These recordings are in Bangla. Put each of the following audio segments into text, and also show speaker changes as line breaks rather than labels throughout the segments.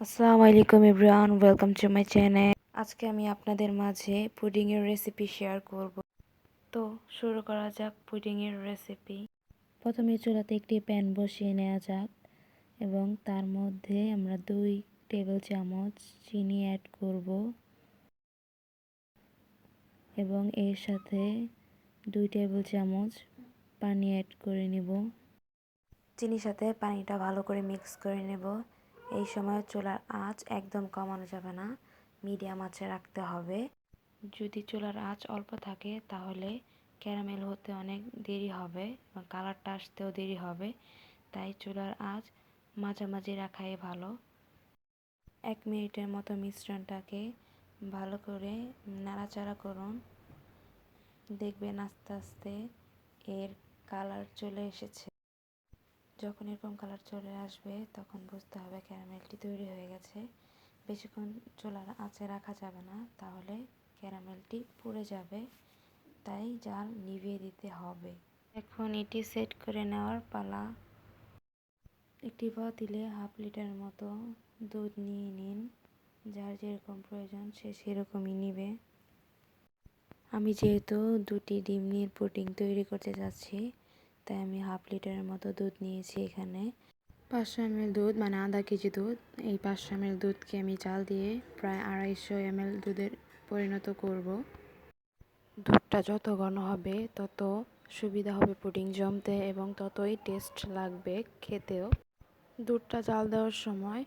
আসসালামু আলাইকুম everyone, welcome to my channel. আজকে আমি আপনাদের মাঝে পুডিংয়ের রেসিপি শেয়ার করব। তো শুরু করা যাক পুডিংয়ের রেসিপি। প্রথমে চুলাতে একটি প্যান বসিয়ে নেওয়া যাক এবং তার মধ্যে আমরা 2 টেবিল চামচ চিনি অ্যাড করব এবং এর সাথে 2 টেবিল চামচ পানি অ্যাড করে নেব। চিনির সাথে পানিটা ভালো করে মিক্স করে নেব। এই সময় চুলার আঁচ একদম কমানো যাবে না, মিডিয়াম আঁচে রাখতে হবে। যদি চুলার আঁচ অল্প থাকে তাহলে ক্যারামেল হতে অনেক দেরি হবে এবং কালারটা আসতেও দেরি হবে, তাই চুলার আঁচ মাঝামাঝি রাখাই ভালো। 1 মিনিটের মতো মিশ্রণটাকে ভালো করে নাড়াচাড়া করুন। দেখবেন আস্তে আস্তে এর কালার চলে এসেছে। যখন এরকম কালার চলে আসবে তখন বুঝতে হবে ক্যারামেলটি তৈরি হয়ে গেছে। বেশিক্ষণ চুলার আঁচে রাখা যাবে না, তাহলে ক্যারামেলটি পুড়ে যাবে, তাই জাল নিভিয়ে দিতে হবে। এখন এটি সেট করে নেওয়ার পালা। একটি পাতিলে 1/2 লিটার মতো দুধ নিয়ে নিন। যার যেরকম প্রয়োজন সে সেরকমই নিবে। আমি যেহেতু 2টি ডিম নিয়ে পুডিং তৈরি করতে যাচ্ছি, তাই আমি 1/2 লিটারের মতো দুধ নিয়েছি। এখানে 500 ml দুধ, মানে আধা কেজি দুধ। এই 500 ml দুধকে আমি জাল দিয়ে প্রায় 250 ml দুধের পরিণত করব। দুধটা যত ঘন হবে তত সুবিধা হবে পুডিং জমতে এবং ততই টেস্ট লাগবে খেতেও। দুধটা জাল দেওয়ার সময়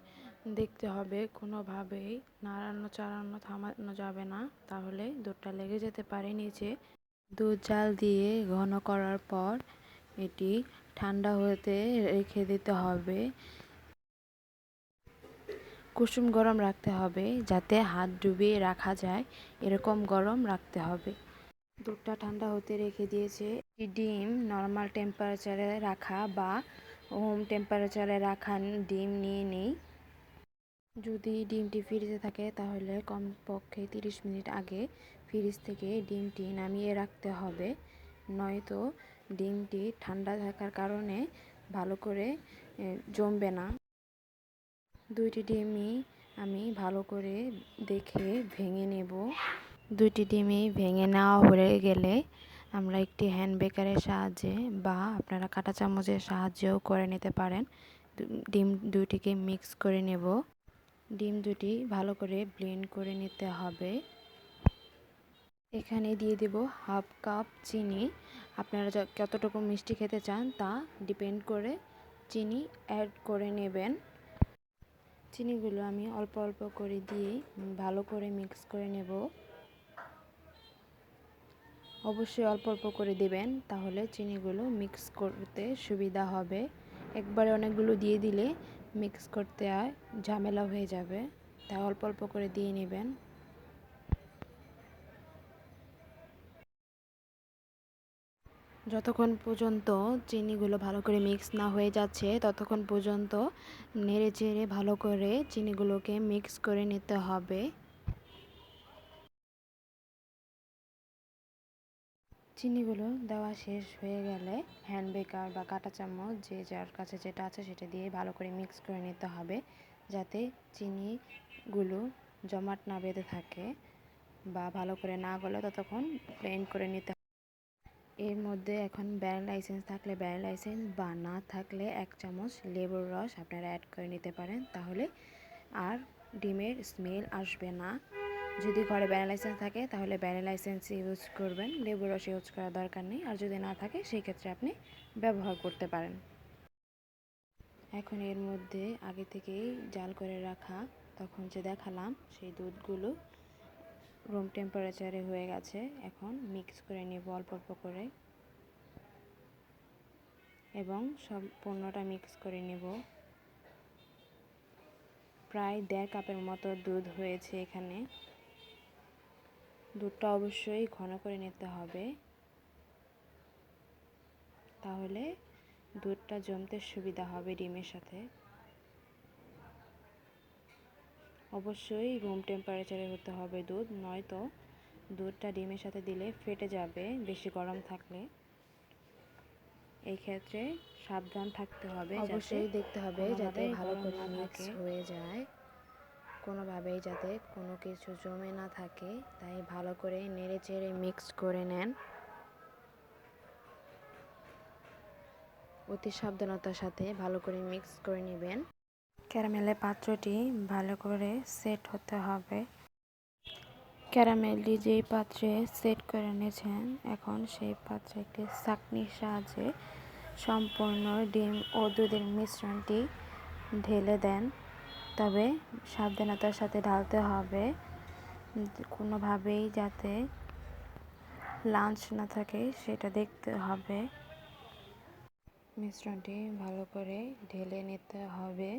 দেখতে হবে কোনোভাবেই নাড়ানো চাড়ানো থামানো যাবে না, তাহলে দুধটা লেগে যেতে পারে নিচে। দুধ জাল দিয়ে ঘন করার পর এটি ঠান্ডা হতে রেখে দিতে হবে। কুসুম গরম রাখতে হবে, যাতে হাত ডুবিয়ে রাখা যায় এরকম গরম রাখতে হবে। দুধটা ঠান্ডা হতে রেখে দিয়েছে। ডিম নর্মাল টেম্পারেচারে রাখা বা হোম টেম্পারেচারে রাখা ডিম নিয়ে নিই। যদি ডিমটি ফ্রিজে থাকে তাহলে কমপক্ষে 30 মিনিট আগে ফ্রিজ থেকে ডিমটি নামিয়ে রাখতে হবে, নয়তো ডিমটি ঠান্ডা থাকার কারণে ভালো করে জমবে না। 2টি ডিমই আমি ভালো করে দেখে ভেঙে নেব। 2টি ডিমই ভেঙে নেওয়া হয়ে গেলে আমরা একটি হ্যান্ড বেকারের সাহায্যে বা আপনারা কাঁটা চামচের সাহায্যেও করে নিতে পারেন। ডিম 2টিকে মিক্স করে নেব। ডিম 2টি ভালো করে ব্লেন্ড করে নিতে হবে। এখানে দিয়ে দেব 1/2 কাপ চিনি। আপনারা কতটুকু মিষ্টি খেতে চান তা ডিপেন্ড করে চিনি অ্যাড করে নেবেন। চিনিগুলো আমি অল্প অল্প করে দিয়ে ভালো করে মিক্স করে নেব। অবশ্যই অল্প অল্প করে দেবেন, তাহলে চিনিগুলো মিক্স করতে সুবিধা হবে। একবারে অনেকগুলো দিয়ে দিলে মিক্স করতে আর ঝামেলা হয়ে যাবে, তাই অল্প অল্প করে দিয়ে নেবেন। যতক্ষণ পর্যন্ত চিনিগুলো ভালো করে মিক্স না হয়ে যাচ্ছে ততক্ষণ পর্যন্ত নেড়ে চেড়ে ভালো করে চিনিগুলোকে মিক্স করে নিতে হবে। চিনিগুলো দেওয়া শেষ হয়ে গেলে হ্যান্ড বেকার বা কাঁটা চামচ যে যার কাছে যেটা আছে সেটা দিয়ে ভালো করে মিক্স করে নিতে হবে, যাতে চিনিগুলো জমাট না বেঁধে থাকে বা ভালো করে না গলে ততক্ষণ ব্লেন্ড করে নিতে হবে। এর মধ্যে এখন ভ্যানিলা এসেন্স থাকলে ভ্যানিলা এসেন্স বা না থাকলে 1 চামচ লেবুর রস আপনারা অ্যাড করে নিতে পারেন, তাহলে আর ডিমের স্মেল আসবে না। যদি ঘরে ভ্যানিলা এসেন্স থাকে তাহলে ভ্যানিলা এসেন্স ইউজ করবেন, লেবুর রস ইউজ করার দরকার নেই। আর যদি না থাকে সেই ক্ষেত্রে আপনি ব্যবহার করতে পারেন। এখন এর মধ্যে আগে থেকেই জাল করে রাখা, তখন যে দেখালাম সেই দুধগুলো রুম টেম্পারেচারে হয়ে গেছে। এখন মিক্স করে নেব অল্প অল্প করে এবং সম্পূর্ণটা মিক্স করে নেব। প্রায় 1.5 কাপের মতো দুধ হয়েছে এখানে। দুধটা অবশ্যই ঘন করে নিতে হবে, তাহলে দুধটা জমতে সুবিধা হবে ডিমের সাথে। অবশ্যই রুম টেম্পারেচারে হতে হবে দুধ, নয়তো দুধটা ডিমের সাথে দিলে ফেটে যাবে বেশি গরম থাকলে। এই ক্ষেত্রে সাবধান থাকতে হবে, অবশ্যই দেখতে হবে যাতে ভালো করে মিক্স হয়ে যায়। কোনোভাবেই যাতে কোনো কিছু জমে না থাকে, তাই ভালো করে নেড়ে চেড়ে মিক্স করে নেন। অতি সাবধানতার সাথে ভালো করে মিক্স করে নেবেন। ক্যারামেলের পাত্রটি ভালো করে সেট হতে হবে। ক্যারামেলটি যেই পাত্রে সেট করে নিয়েছেন, এখন সেই পাত্রে একটি ছাঁকনির সাহায্যে সম্পূর্ণ ডিম ও দুধের মিশ্রণটি ঢেলে দেন। তবে সাবধানতার সাথে ঢালতে হবে, কোনোভাবেই যাতে লাঞ্চ না থাকে সেটা দেখতে হবে। মিশ্রণটি ভালো করে ঢেলে নিতে হবে,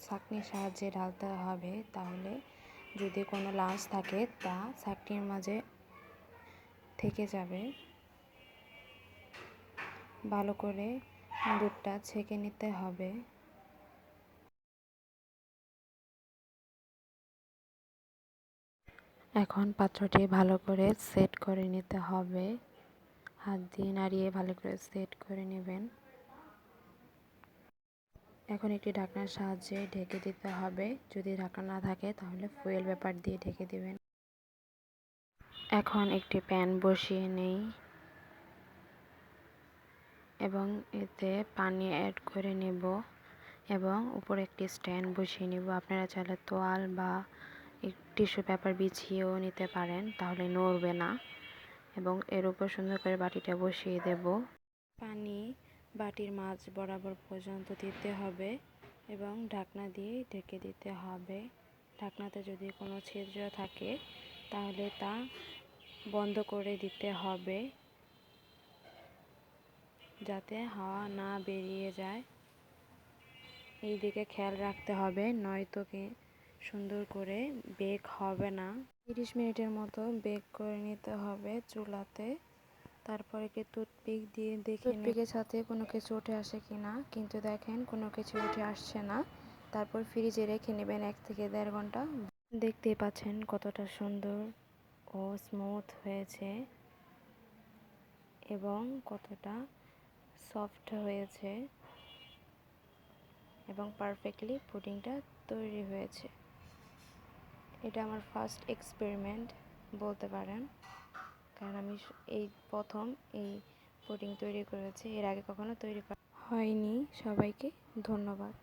ছাঁকনির সাহায্যে ঢালতে হবে, তাহলে যদি কোনো লাঞ্চ থাকে তা ছাঁকনির মাঝে থেকে যাবে। ভালো করে দুধটা ছেঁকে নিতে হবে। এখন পাত্রটি ভালো করে সেট করে নিতে হবে, হাত দিয়ে নাড়িয়ে ভালো করে সেট করে নেবেন। এখন একটি ঢাকনার সাহায্যে ঢেকে দিতে হবে, যদি ঢাকনা না থাকে তাহলে ফয়েল পেপার দিয়ে ঢেকে দিবেন। এখন একটি প্যান বসিয়ে নেই এবং এতে পানি অ্যাড করে নেব এবং উপরে একটি স্ট্যান্ড বসিয়ে নেব। আপনারা চাইলে তোয়াল বা টিস্যু পেপার বিছিয়েও নিতে পারেন, তাহলে নড়বে না। এবং এর উপর সুন্দর করে বাটিটা বসিয়ে দেব। পানি বাটির মাঝ বরাবর পর্যন্ত দিতে হবে এবং ঢাকনা দিয়ে ঢেকে দিতে হবে। ঢাকনাতে যদি কোনো ছিদ্র থাকে তাহলে তা বন্ধ করে দিতে হবে, যাতে হাওয়া না বেরিয়ে যায়। এই দিকে খেয়াল রাখতে হবে, নয়তো কি সুন্দর করে বেক হবে না। 30 মিনিটের মতো বেক করে নিতে হবে চুলাতে। তারপরে কি টুথপিক দিয়ে দেখে টুথপিকের সাথে কোনো কিছু উঠে আসে কিনা, কিন্তু দেখেন কোনো কিছু উঠে আসছে না। তারপর ফ্রিজে রেখে নেবেন 1 থেকে 1.5 ঘন্টা। দেখতেই পাচ্ছেন কতটা সুন্দর ও স্মুথ হয়েছে এবং কতটা সফট হয়েছে এবং পারফেক্টলি পুডিংটা তৈরি হয়েছে। এটা আমার ফার্স্ট এক্সপেরিমেন্ট বলতে পারেন, কারণ আমি এই প্রথম এই পুডিং তৈরি করেছি, এর আগে কখনো তৈরি করা হয়নি। সবাইকে ধন্যবাদ।